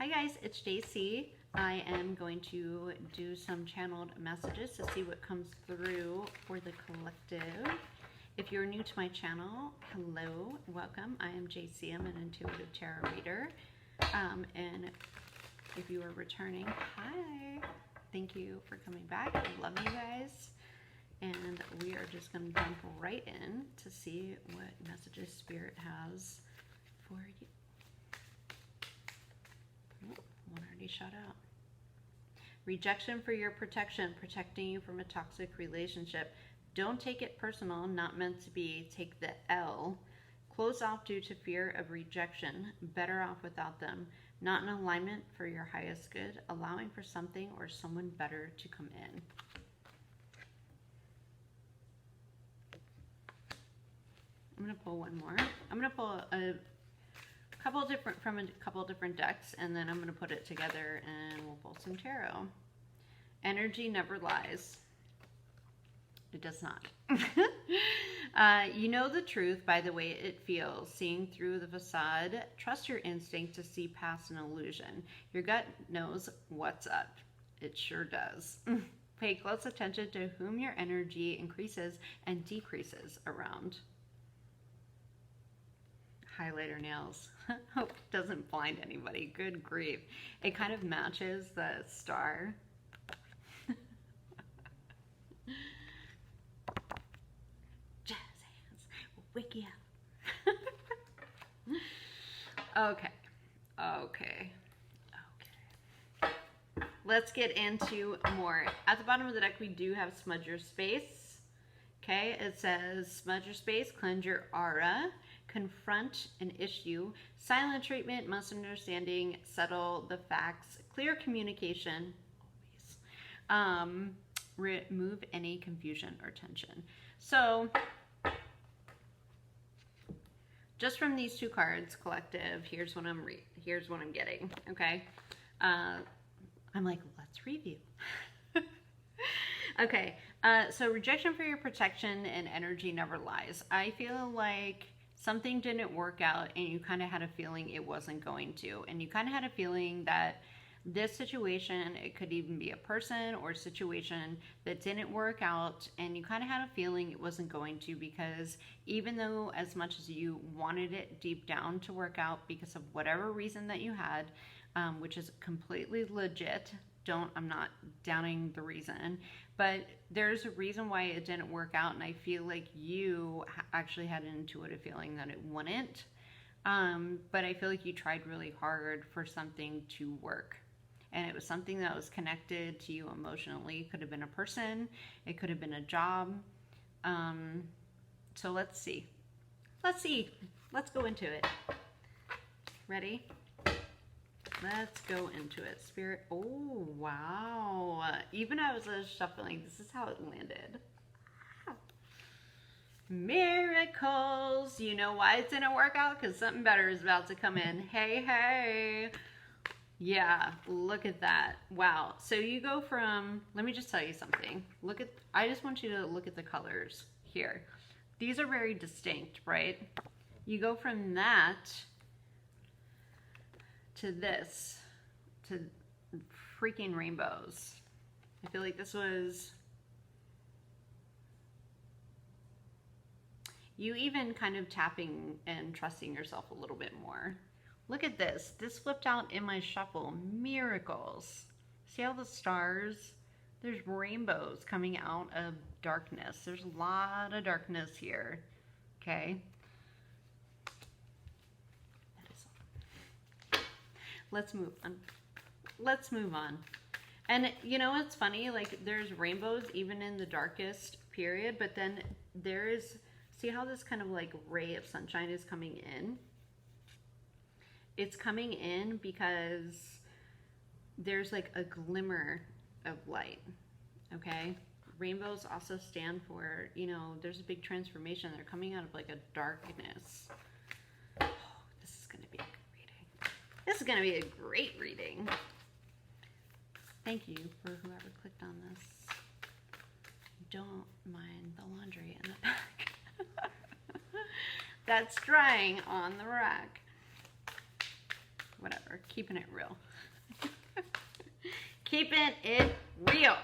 Hi guys, it's JC. I am going to do some channeled messages to see what comes through for the collective. If you're new to my channel, hello, welcome. I am JC. I'm an intuitive tarot reader. And if you are returning, hi. Thank you for coming back. I love you guys. And we are just going to jump right in to see what messages Spirit has for you. Oh, one already shot out. Rejection for your protection, protecting you from a toxic relationship. Don't take it personal, not meant to be. Take the L. Close off due to fear of rejection. Better off without them. Not in alignment for your highest good. Allowing for something or someone better to come in. I'm going to pull one more. I'm going to pull a couple different decks, and then I'm going to put it together and we'll pull some tarot. Energy never lies. It does not. You know the truth by the way it feels, seeing through the facade. Trust your instinct to see past an illusion. Your gut knows what's up. It sure does. Pay close attention to whom your energy increases and decreases around. Highlighter nails. Hope it doesn't blind anybody. Good grief. It kind of matches the star. Jazz hands. Wake you up. Okay. Let's get into more. At the bottom of the deck, we do have smudge your space. Okay, it says smudge your space, cleanse your aura, confront an issue, silent treatment, misunderstanding, settle the facts, clear communication, always. Remove any confusion or tension. So, just from these two cards, collective, here's what I'm getting. Okay, I'm like, let's review. Okay, so rejection for your protection and energy never lies. I feel like something didn't work out and you kind of had a feeling it wasn't going to. And you kind of had a feeling that this situation, it could even be a person or a situation that didn't work out, and you kind of had a feeling it wasn't going to, because even though as much as you wanted it deep down to work out because of whatever reason that you had, which is completely legit, I'm not downing the reason, but there's a reason why it didn't work out, and I feel like you actually had an intuitive feeling that it wouldn't, but I feel like you tried really hard for something to work, and it was something that was connected to you emotionally. It could have been a person, it could have been a job, so let's see, let's go into it. Ready? Let's go into it. Spirit. Oh, wow. Even as I was shuffling, this is how it landed. Miracles. You know why it didn't work out? Because something better is about to come in. Hey. Yeah, look at that. Wow. So you go from, let me just tell you something. I just want you to look at the colors here. These are very distinct, right? You go from that to this, to freaking rainbows. I feel like this was, you even kind of tapping and trusting yourself a little bit more. Look at this. This flipped out in my shuffle. Miracles. See all the stars? There's rainbows coming out of darkness. There's a lot of darkness here. Okay. Let's move on. And you know what's funny? Like, there's rainbows even in the darkest period, but then there is, see how this kind of like ray of sunshine is coming in? It's coming in because there's like a glimmer of light, okay? Rainbows also stand for, you know, there's a big transformation. They're coming out of like a darkness. Oh, this is going to be This is going to be a great reading. Thank you for whoever clicked on this. Don't mind the laundry in the back. That's drying on the rack. whatever, keeping it real. Keeping it real.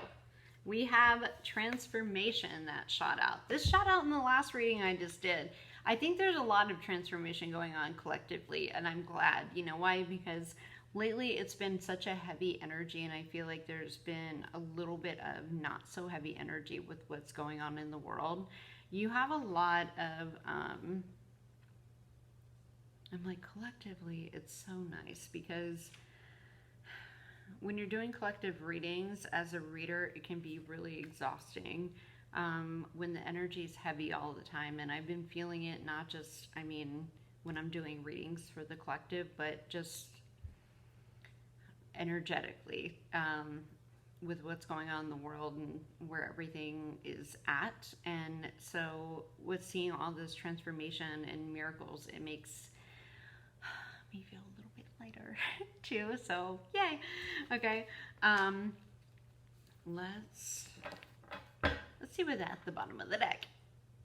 We have transformation that shot out. This shot out in the last reading I just did. I think there's a lot of transformation going on collectively, and I'm glad. You know why? Because lately it's been such a heavy energy, and I feel like there's been a little bit of not so heavy energy with what's going on in the world. You have a lot of, I'm like, collectively, it's so nice because when you're doing collective readings as a reader, it can be really exhausting when the energy is heavy all the time. And I've been feeling it not just, I mean, when I'm doing readings for the collective, but just energetically with what's going on in the world and where everything is at. And so with seeing all this transformation and miracles, it makes me feel a little bit lighter too. So yay. Okay. Let's see what's at the bottom of the deck.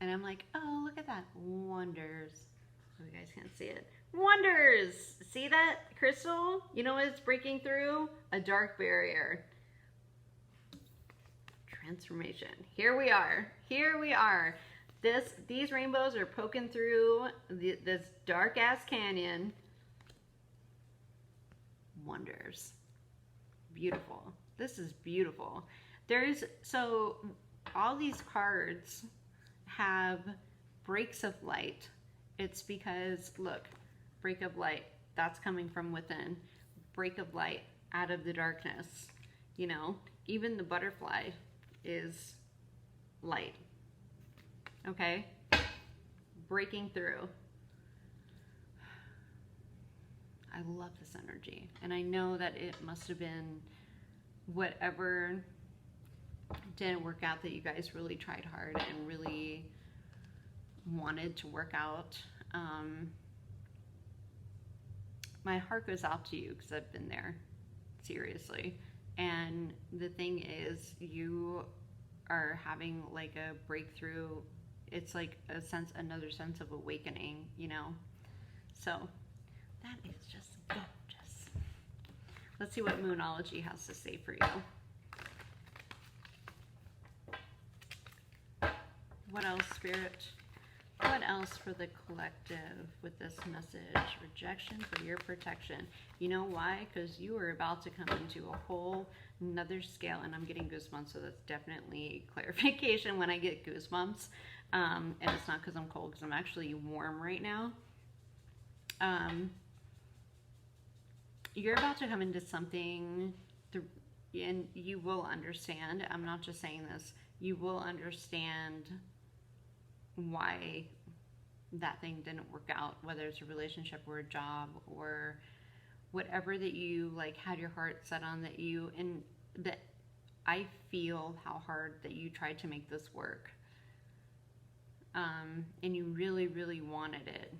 And I'm like, oh, look at that. Wonders. Oh, you guys can't see it. Wonders. See that crystal? You know what it's breaking through? A dark barrier. Transformation. Here we are. Here we are. These rainbows are poking through this dark ass canyon. Wonders. Beautiful. This is beautiful. So all these cards have breaks of light. It's because, look, break of light, that's coming from within. Break of light out of the darkness. You know, even the butterfly is light. Okay? Breaking through. I love this energy. And I know that it must have been whatever didn't work out, that you guys really tried hard and really wanted to work out. My heart goes out to you because I've been there, seriously. And the thing is, you are having like a breakthrough. It's like another sense of awakening, you know? So that is just gorgeous. Let's see what Moonology has to say for you. What else, Spirit? What else for the collective with this message? Rejection for your protection. You know why? Because you are about to come into a whole another scale, and I'm getting goosebumps, so that's definitely clarification when I get goosebumps. And it's not because I'm cold, because I'm actually warm right now. You're about to come into something, and you will understand. I'm not just saying this. You will understand why that thing didn't work out, whether it's a relationship or a job or whatever that you like had your heart set on, that you, and that I feel how hard that you tried to make this work. And you really, really wanted it.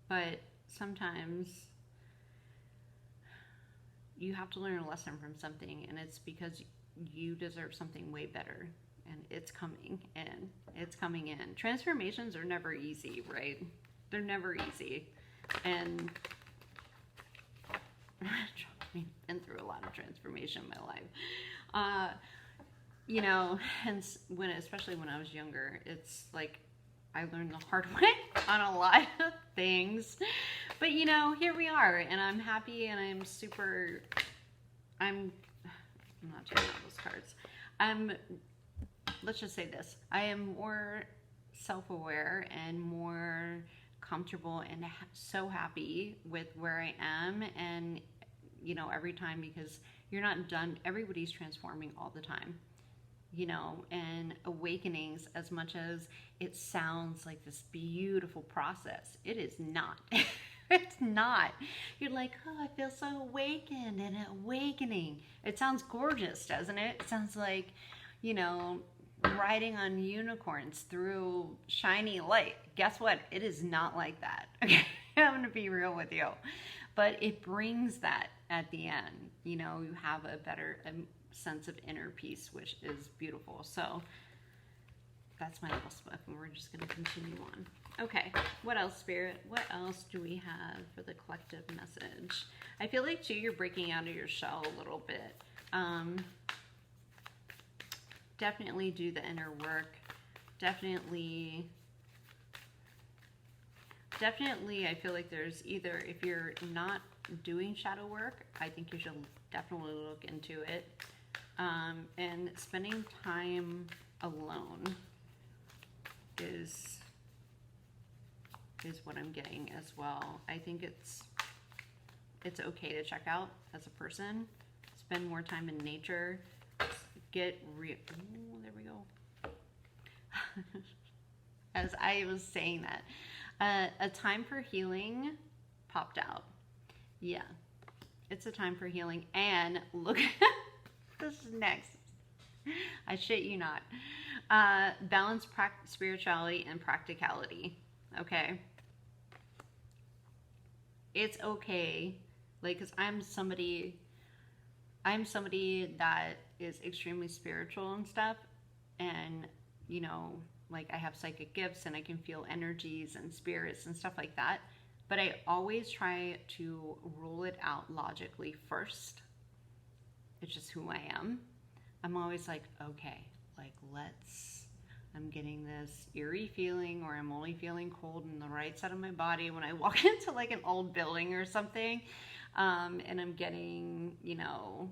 But sometimes you have to learn a lesson from something, and it's because you deserve something way better. And it's coming in. It's coming in. Transformations are never easy, right? They're never easy. And I've been through a lot of transformation in my life. You know, and especially when I was younger, it's like I learned the hard way on a lot of things. But, you know, here we are. And I'm happy, and I'm not taking all those cards. Let's just say this. I am more self-aware and more comfortable and so happy with where I am. And, you know, every time, because you're not done. Everybody's transforming all the time, you know, and awakenings, as much as it sounds like this beautiful process, it is not. It's not. You're like, oh, I feel so awakened and awakening. It sounds gorgeous, doesn't it? It sounds like, you know, riding on unicorns through shiny light. Guess what? It is not like that. Okay, I'm gonna be real with you. But it brings that at the end. You know, you have a better sense of inner peace, which is beautiful. So that's my little book, and we're just going to continue on. Okay, what else, Spirit? What else do we have for the collective message? I feel like, too, you're breaking out of your shell a little bit. Definitely do the inner work. Definitely, I feel like there's either, if you're not doing shadow work, I think you should definitely look into it. And spending time alone is what I'm getting as well. I think it's okay to check out as a person, spend more time in nature, get real. There we go. As I was saying that, a time for healing popped out. Yeah, it's a time for healing. And look, this is next. I shit you not. Balance spirituality and practicality. Okay. It's okay. Like, cause I'm somebody that is extremely spiritual and stuff. And, you know, like I have psychic gifts and I can feel energies and spirits and stuff like that. But I always try to rule it out logically first. It's just who I am. I'm always like, okay, like I'm getting this eerie feeling, or I'm only feeling cold in the right side of my body when I walk into like an old building or something. And I'm getting, you know,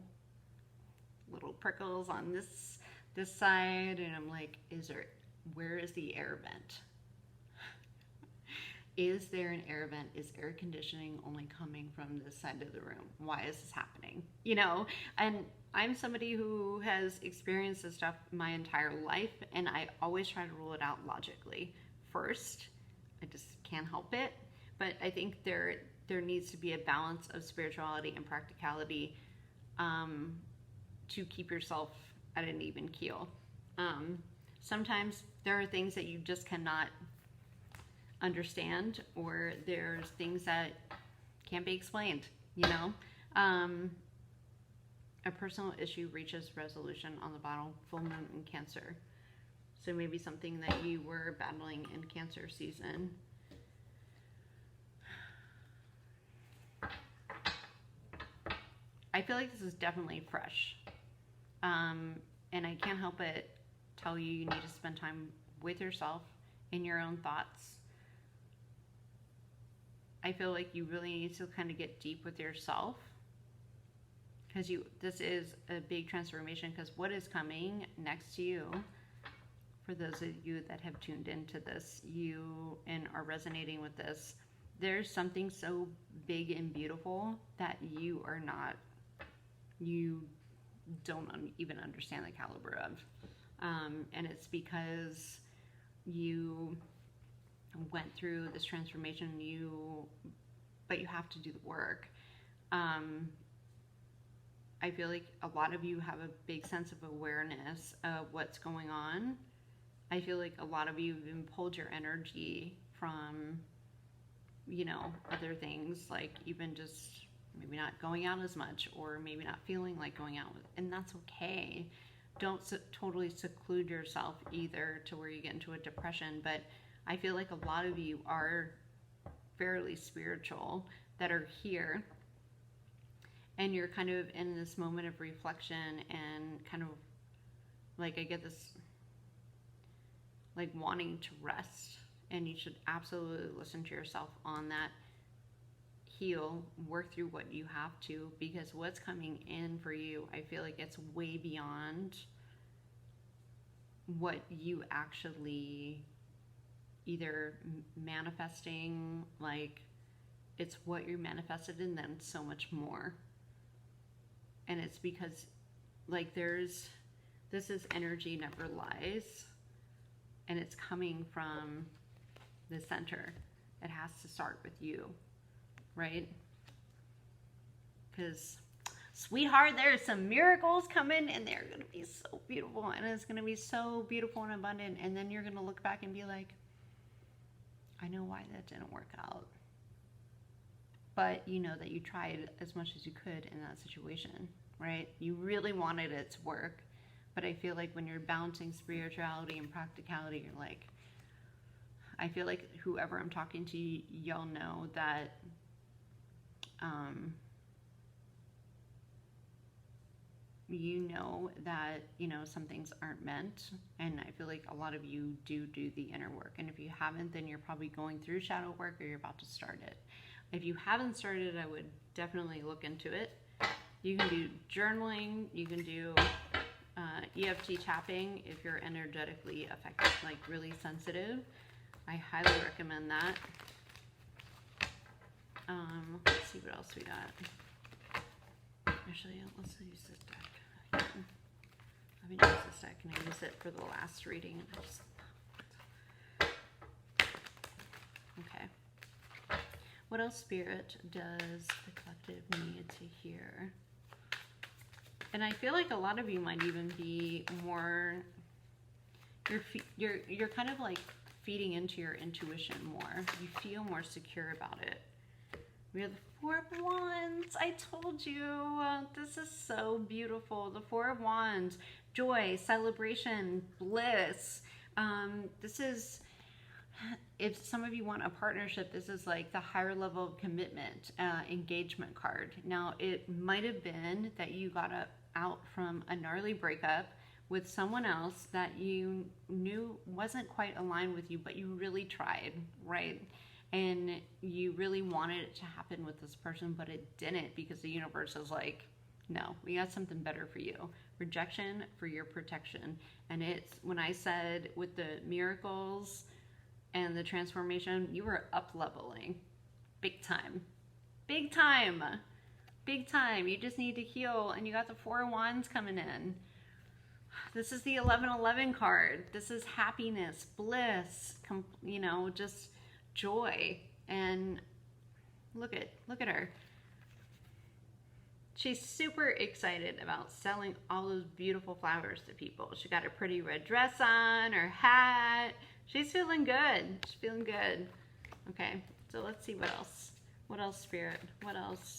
little prickles on this side. And I'm like, where is the air vent? Is there an air vent? Is air conditioning only coming from this side of the room? Why is this happening? You know, and I'm somebody who has experienced this stuff my entire life, and I always try to rule it out logically first. I just can't help it. But I think there needs to be a balance of spirituality and practicality to keep yourself at an even keel. Sometimes there are things that you just cannot understand, or there's things that can't be explained, you know. A personal issue reaches resolution on the bottom, full moon in Cancer. So maybe something that you were battling in Cancer season. I feel like this is definitely fresh. And I can't help but tell you, you need to spend time with yourself, in your own thoughts. I feel like you really need to kind of get deep with yourself, because this is a big transformation, because what is coming next to you, for those of you that have tuned into this, you and are resonating with this, there's something so big and beautiful that you don't even understand the caliber of. And it's because you went through this transformation, but you have to do the work. I feel like a lot of you have a big sense of awareness of what's going on. I feel like a lot of you have even pulled your energy from, you know, other things, like even just maybe not going out as much, or maybe not feeling like going out, and that's okay. Don't totally seclude yourself either to where you get into a depression, but I feel like a lot of you are fairly spiritual that are here, and you're kind of in this moment of reflection and kind of like, I get this like wanting to rest, and you should absolutely listen to yourself on that. Heal, work through what you have to, because what's coming in for you, I feel like it's way beyond what you actually either manifesting, like it's what you manifested and then so much more. And it's because like this is energy never lies, and it's coming from the center. It has to start with you, right? Because sweetheart, there's some miracles coming, and they're going to be so beautiful, and it's going to be so beautiful and abundant, and then you're going to look back and be like, I know why that didn't work out. But you know that you tried as much as you could in that situation, right? You really wanted it to work, But I feel like when you're balancing spirituality and practicality, you're like, I feel like whoever I'm talking to, y'all know that you know that, you know, some things aren't meant. And I feel like a lot of you do the inner work. And if you haven't, then you're probably going through shadow work or you're about to start it. If you haven't started, I would definitely look into it. You can do journaling. You can do EFT tapping if you're energetically affected, like really sensitive. I highly recommend that. Let's see what else we got. Actually, let's use this deck. I haven't used this deck, and I used it for the last reading. And I just... Okay. What else, Spirit, does the collective need to hear? And I feel like a lot of you might even be more... You're kind of like feeding into your intuition more. You feel more secure about it. We have the Four of Wands. I told you. This is so beautiful. The Four of Wands. Joy, celebration, bliss. This is, if some of you want a partnership, this is like the higher level of commitment, engagement card. Now, it might have been that you got out from a gnarly breakup with someone else that you knew wasn't quite aligned with you, but you really tried, right? And you really wanted it to happen with this person, but it didn't, because the universe is like, no, we got something better for you. Rejection for your protection. And it's, when I said with the miracles and the transformation, you were up leveling big time, big time, big time. You just need to heal, and you got the Four of Wands coming in. This is the 1111 card. This is happiness, bliss, you know, just joy. And look at her. She's super excited about selling all those beautiful flowers to people. She got her pretty red dress on, her hat. She's feeling good. She's feeling good. Okay, so let's see what else. What else, Spirit? What else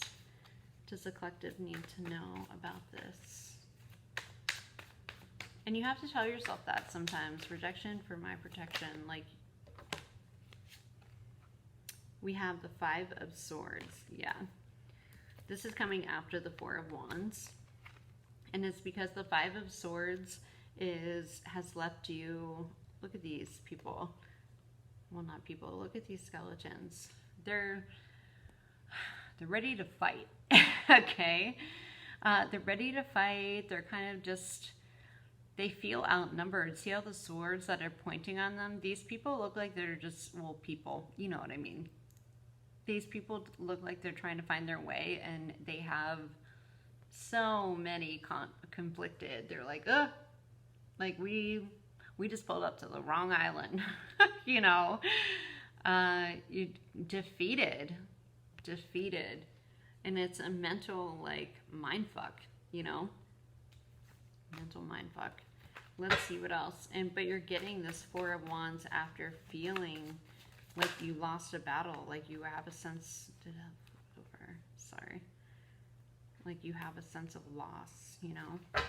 does the collective need to know about this? And you have to tell yourself that sometimes. Rejection for my protection. Like, we have the Five of Swords. Yeah. This is coming after the Four of Wands. And it's because the Five of Swords has left you... Look at these people. Well, not people. Look at these skeletons. They're ready to fight. Okay? They're ready to fight. They're kind of just... They feel outnumbered. See all the swords that are pointing on them? These people look like they're just, well, people. You know what I mean. These people look like they're trying to find their way, and they have so many conflicted. They're like, ugh, like we just pulled up to the wrong island. You know, you defeated, and it's a mental like mind fuck. You know, mental mind fuck. Let's see what else. But you're getting this Four of Wands after feeling like you lost a battle, like you have a sense, sorry, like you have a sense of loss, you know. It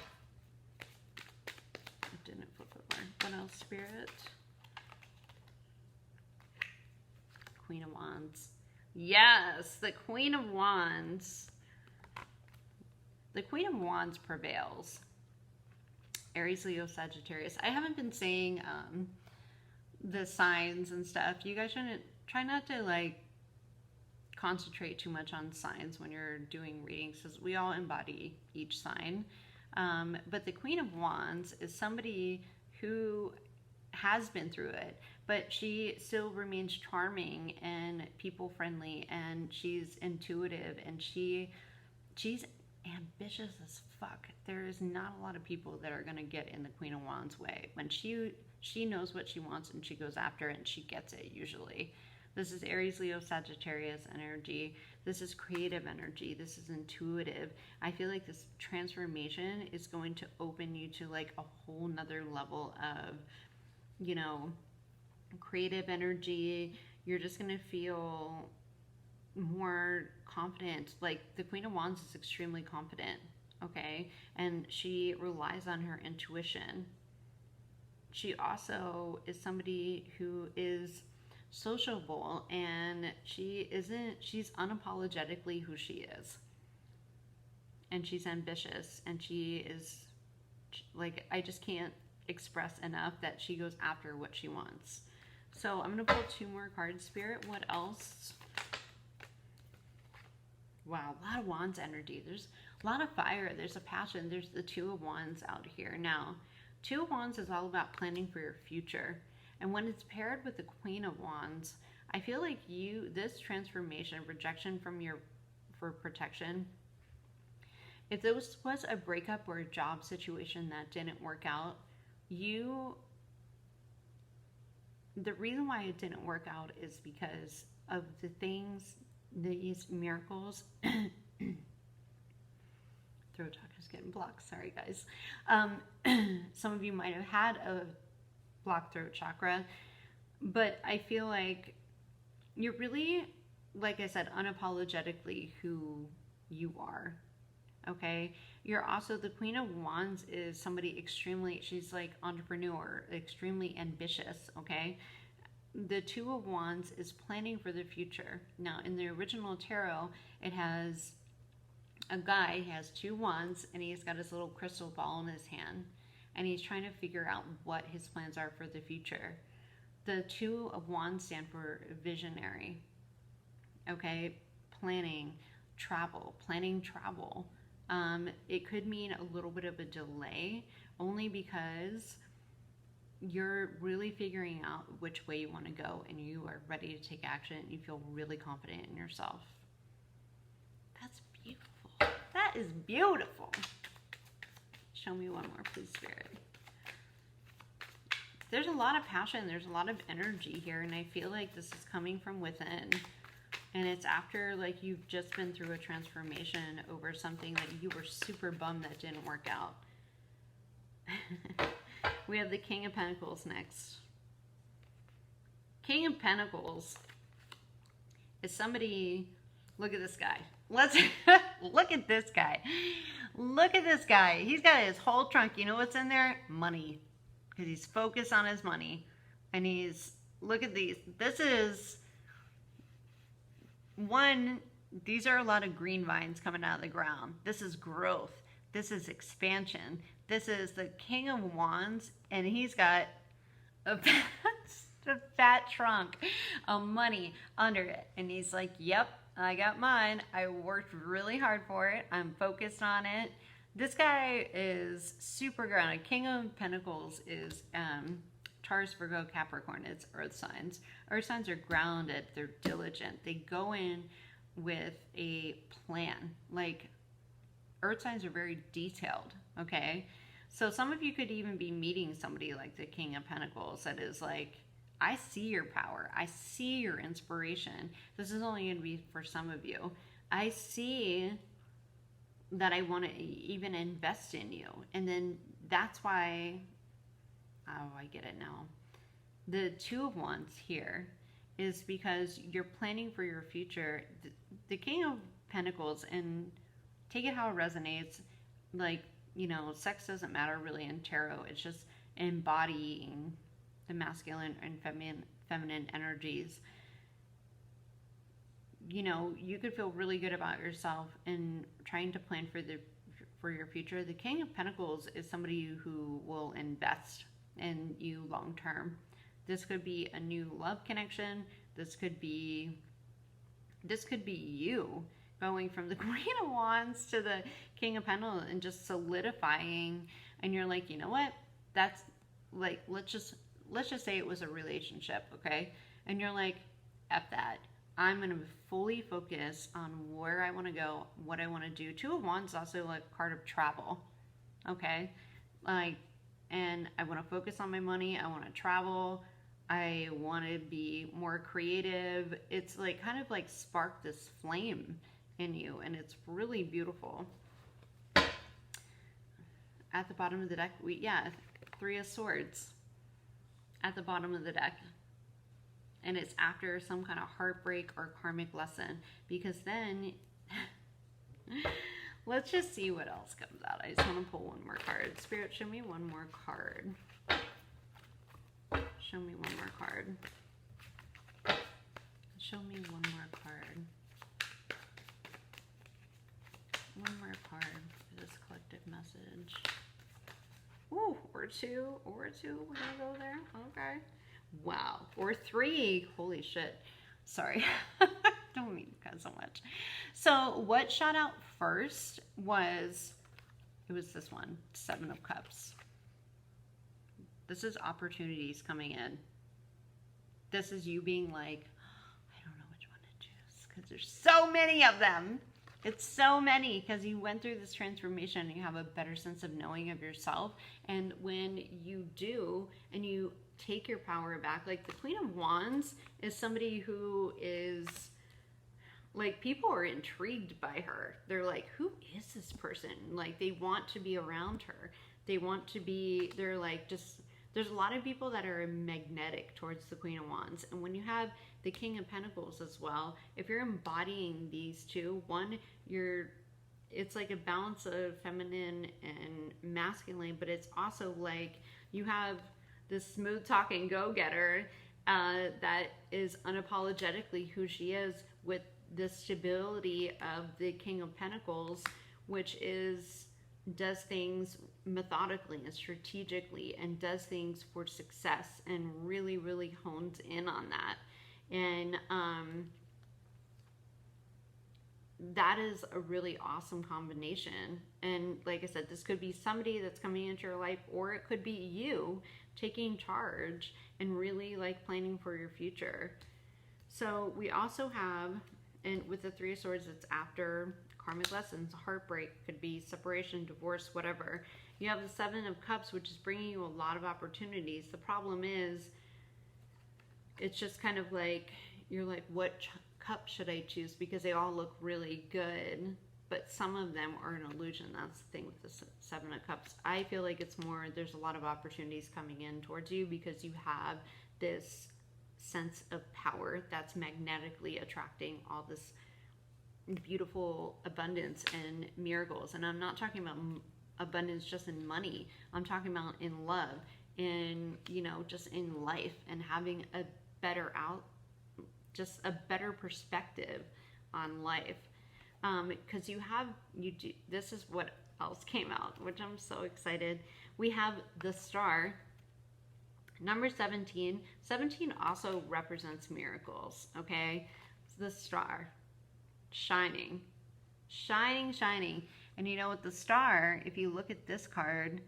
didn't flip over. What else, Spirit? Queen of Wands. Yes, the Queen of Wands. The Queen of Wands prevails. Aries, Leo, Sagittarius. I haven't been saying the signs and stuff. You guys shouldn't, try not to like concentrate too much on signs when you're doing readings, because we all embody each sign. But the Queen of Wands is somebody who has been through it, but she still remains charming and people friendly, and she's intuitive, and she's ambitious as fuck. There is not a lot of people that are going to get in the Queen of Wands way. When she knows what she wants and she goes after it, and she gets it usually. This is Aries, Leo, Sagittarius energy. This is creative energy. This is intuitive. I feel like this transformation is going to open you to like a whole nother level of, you know, creative energy. You're just going to feel more confident. Like the Queen of Wands is extremely confident. okay? And she relies on her intuition. She also is somebody who is sociable, and she's unapologetically who she is. And she's ambitious, and she is like, I just can't express enough that she goes after what she wants. So I'm going to pull 2 more cards, Spirit. What else? Wow, a lot of Wands energy. There's a lot of fire. There's a passion. There's the 2 of Wands out here. Now, 2 of Wands is all about planning for your future. And when it's paired with the Queen of Wands, I feel like this transformation, rejection for protection, if this was a breakup or a job situation that didn't work out, the reason why it didn't work out is because of these miracles. Throat chakra's getting blocked. Sorry, guys. Some of you might have had a blocked throat chakra, but I feel like you're really, like I said, unapologetically who you are. Okay, you're also, the Queen of Wands is somebody she's like entrepreneur, extremely ambitious. Okay, the 2 of Wands is planning for the future. Now, in the original tarot, it has a guy, he has 2 wands, and he's got his little crystal ball in his hand, and he's trying to figure out what his plans are for the future. The 2 of Wands stand for visionary. Okay, planning travel. It could mean a little bit of a delay, only because you're really figuring out which way you want to go, and you are ready to take action, and you feel really confident in yourself. That's beautiful. That is beautiful. Show me one more, please, Spirit. There's a lot of passion. There's a lot of energy here, and I feel like this is coming from within. And it's after, like, you've just been through a transformation over something that you were super bummed that didn't work out. We have the King of Pentacles next. King of Pentacles is somebody, look at this guy. Let's look at this guy. Look at this guy. He's got his whole trunk. You know what's in there? Money. Because he's focused on his money. And look at these. This is these are a lot of green vines coming out of the ground. This is growth. This is expansion. This is the King of Wands, and he's got a fat trunk of money under it. And he's like, yep, I got mine. I worked really hard for it. I'm focused on it. This guy is super grounded. King of Pentacles is Taurus, Virgo, Capricorn. It's earth signs. Earth signs are grounded. They're diligent. They go in with a plan. Like, earth signs are very detailed, okay? So some of you could even be meeting somebody like the King of Pentacles that is like, I see your power. I see your inspiration. This is only going to be for some of you. I see that I want to even invest in you. And then that's why, oh, I get it now. The 2 of Wands here is because you're planning for your future. The King of Pentacles, and take it how it resonates, like, you know, sex doesn't matter really in tarot. It's just embodying the masculine and feminine energies. You know, you could feel really good about yourself and trying to plan for your future. The King of Pentacles is somebody who will invest in you long term. This could be a new love connection. This could be you going from the Queen of Wands to the King of Pentacles and just solidifying. And you're like, you know what? That's like, let's just say it was a relationship, okay? And you're like, F that. I'm going to fully focus on where I want to go, what I want to do. 2 of Wands is also like a card of travel, okay? Like, and I want to focus on my money. I want to travel. I want to be more creative. It's like kind of like spark this flame in you, and it's really beautiful. At the bottom of the deck, 3 of Swords at the bottom of the deck. And it's after some kind of heartbreak or karmic lesson, because then Let's just see what else comes out. I just want to pull one more card. Spirit, show me one more card. Show me one more card. Show me one more card. One more card for this collective message. Ooh, or two. We're gonna go there. Okay. Wow. Or three. Holy shit. Sorry. Don't mean to cut so much. So what shot out first was, it was this one, Seven of Cups. This is opportunities coming in. This is you being like, I don't know which one to choose because there's so many of them. It's so many because you went through this transformation and you have a better sense of knowing of yourself. And when you do, and you take your power back, like the Queen of Wands is somebody who is like, people are intrigued by her. They're like, who is this person? Like, they want to be around her. They want to be, they're like, just, there's a lot of people that are magnetic towards the Queen of Wands. And when you have the King of Pentacles as well, if you're embodying these two, one, it's like a balance of feminine and masculine, but it's also like you have this smooth talking go-getter that is unapologetically who she is, with the stability of the King of Pentacles, which does things methodically and strategically and does things for success and really, really hones in on that. And that is a really awesome combination. And like I said, this could be somebody that's coming into your life, or it could be you taking charge and really like planning for your future. So we also have, and with the Three of Swords, it's after karmic lessons, heartbreak, could be separation, divorce, whatever. You have the Seven of Cups, which is bringing you a lot of opportunities. The problem is, it's just kind of like, you're like, what cup should I choose? Because they all look really good, but some of them are an illusion. That's the thing with the Seven of Cups. I feel like it's more, there's a lot of opportunities coming in towards you because you have this sense of power that's magnetically attracting all this beautiful abundance and miracles. And I'm not talking about abundance just in money. I'm talking about in love, in, you know, just in life, and having a better just a better perspective on life. Because this is what else came out, which I'm so excited. We have the Star. Number 17. 17 also represents miracles, okay? It's the Star. Shining. Shining, shining. And you know what, the Star, if you look at this card,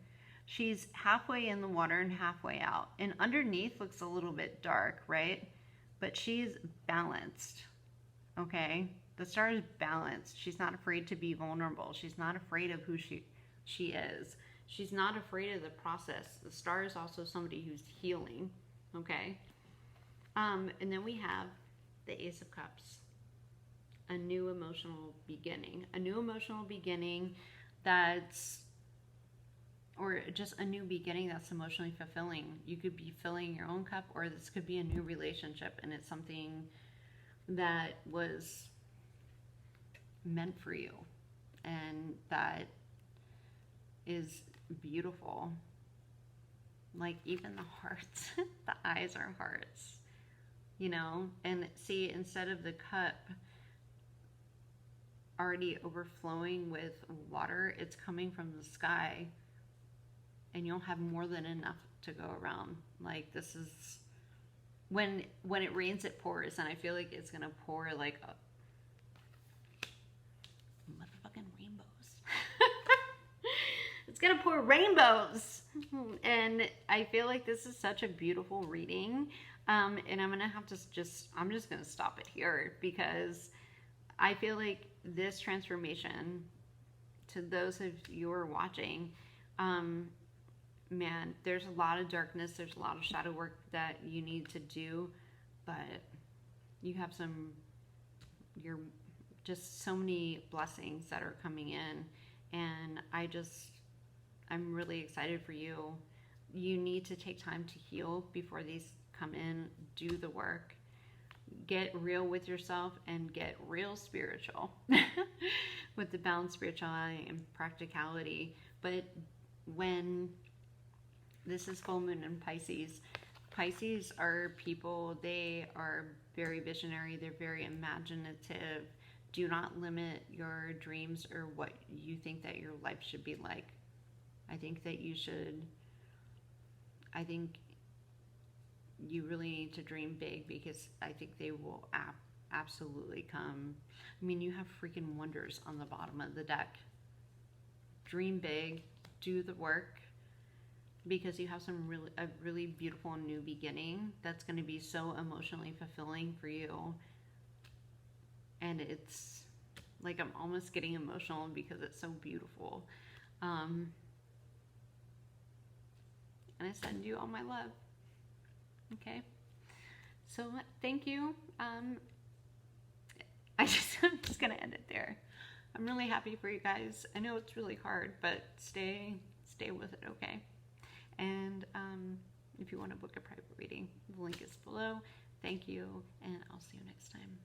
she's halfway in the water and halfway out. And underneath looks a little bit dark, right? But she's balanced, okay? The Star is balanced. She's not afraid to be vulnerable. She's not afraid of who she is. She's not afraid of the process. The Star is also somebody who's healing, okay? And then we have the Ace of Cups. A new emotional beginning. A new emotional beginning or just a new beginning that's emotionally fulfilling. You could be filling your own cup, or this could be a new relationship, and it's something that was meant for you and that is beautiful. Like, even the hearts, the eyes are hearts, you know? And see, instead of the cup already overflowing with water, it's coming from the sky, and you'll have more than enough to go around. Like, this is when it rains, it pours, and I feel like it's gonna pour like motherfucking rainbows. It's gonna pour rainbows, and I feel like this is such a beautiful reading. And I'm gonna have to I'm just gonna stop it here, because I feel like this transformation, to those of you who are watching, man, there's a lot of darkness, there's a lot of shadow work that you need to do, but you have you're just so many blessings that are coming in, and I'm really excited for you. You need to take time to heal before these come in. Do the work. get real with yourself and get real spiritual with the balance, spirituality, and practicality. But when this is full moon in Pisces, Pisces are people, they are very visionary, they're very imaginative. Do not limit your dreams or what you think that your life should be like. I think that you should, I think you really need to dream big, because I think they will absolutely come. I mean, you have freaking wonders on the bottom of the deck. Dream big, do the work, because you have a really beautiful new beginning that's going to be so emotionally fulfilling for you. And it's like, I'm almost getting emotional because it's so beautiful. And I send you all my love. Okay, so thank you. I'm just gonna end it there. I'm really happy for you guys. I know it's really hard, but stay with it, okay? And if you want to book a private reading, the link is below. Thank you, and I'll see you next time.